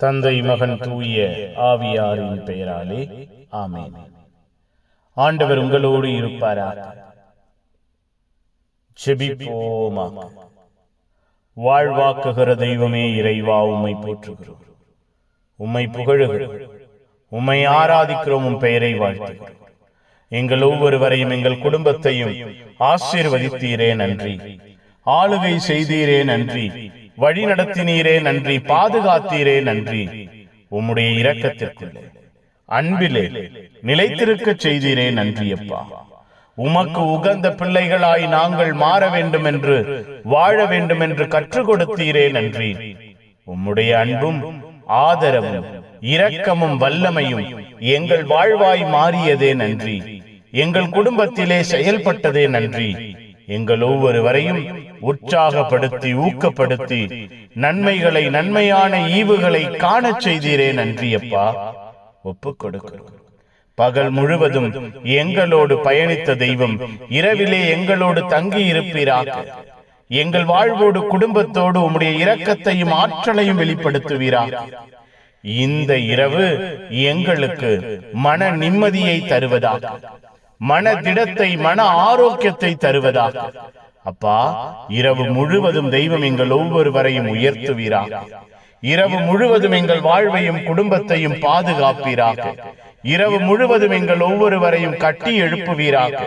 தந்தை மகன் தூய ஆவியாரின் பெயராலே ஆமென். ஆண்டவர் உங்களோடு இருப்பாராக. ஜெபிப்போமாக. வாழ்வாக்குகிற தெய்வமே இறைவா, உம்மை போற்றுகிறோம், உம்மை புகழுகிறோம், உம்மை ஆராதிக்கிறோம், உம் பெயரை வாழ்த்துகிறோம். எங்கள் ஒவ்வொருவரையும் எங்கள் குடும்பத்தையும் ஆசீர்வதித்தீரே நன்றி. ஆளுகை செய்தீரே நன்றி. வழி நடத்தினீரே நன்றி. பாதுகாத்தீரே நன்றி. உம்முடைய இரக்கத்திற்குள்ளே அன்பிலே நிலைத்திருக்க செய்தீரே நன்றி அப்பா. உமக்கு உகந்த பிள்ளைகளாய் நாங்கள் மாற வேண்டும் என்று, வாழ வேண்டும் என்று கற்றுக் கொடுத்தீரே நன்றி. உம்முடைய அன்பும் ஆதரவும் இரக்கமும் வல்லமையும் எங்கள் வாழ்வாய் மாறியதே நன்றி. எங்கள் குடும்பத்திலே செயல்பட்டதே நன்றி. எங்கள் ஒவ்வொருவரையும் உற்சாகப்படுத்தி ஊக்கப்படுத்தி நன்மைகளை, நன்மையான ஈவுகளை காணச் செய்தீரே நன்றி அப்பா. ஒப்புக் கொடுக்கிறோம். பகல் முழுவதும் எங்களோடு பயணித்த தெய்வம் இரவிலே எங்களோடு தங்கி இருப்பீராக. எங்கள் வாழ்வோடு குடும்பத்தோடு உம்முடைய இரக்கத்தையும் ஆற்றலையும் வெளிப்படுத்துவீராக. இந்த இரவு எங்களுக்கு மன நிம்மதியை தருவதாக, மன திடத்தை, மன ஆரோக்கியத்தை தருவதாக. அப்பா, இரவு முழுவதும் தெய்வம் எங்கள் ஒவ்வொருவரையும் உயர்த்துவீராக. இரவு முழுவதும் எங்கள் வாழ்வையும் குடும்பத்தையும் பாதுகாப்பீராக. இரவு முழுவதும் எங்கள் ஒவ்வொருவரையும் கட்டி எழுப்புவீராக.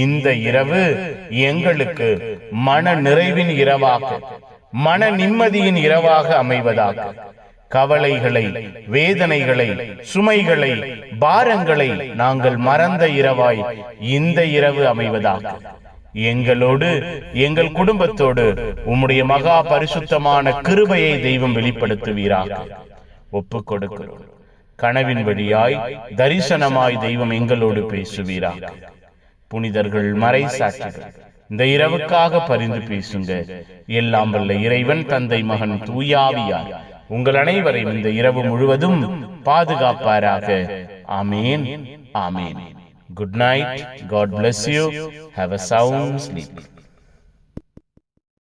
இந்த இரவு எங்களுக்கு மன நிறைவின் இரவாக, மன நிம்மதியின் இரவாக அமைவதாக. கவலைகளை, வேதனைகளை, சுமைகளை, பாரங்களை நாங்கள் மறந்த இரவாய் இந்த இரவு அமைவதாக. எங்களோடு, எங்கள் குடும்பத்தோடு உம்முடைய மகா பரிசுத்தமான கிருபையை தெய்வம் வெளிப்படுத்துவீராக. ஒப்புக் கொடுக்கிறோம். கனவின் வழியாய், தரிசனமாய் தெய்வம் எங்களோடு பேசுவீராக. புனிதர்கள், மறை சாட்சிகள், இந்த இரவுக்காக பரிந்து பேசுங்க. எல்லாம் வல்ல இறைவன் தந்தை மகன் தூயாவியார் உங்கள் அனைவரையும் இந்த இரவு முழுவதும் பாதுகாப்பாராக. ஆமேன், ஆமேன். Good night. God bless you. Have a sound sleep.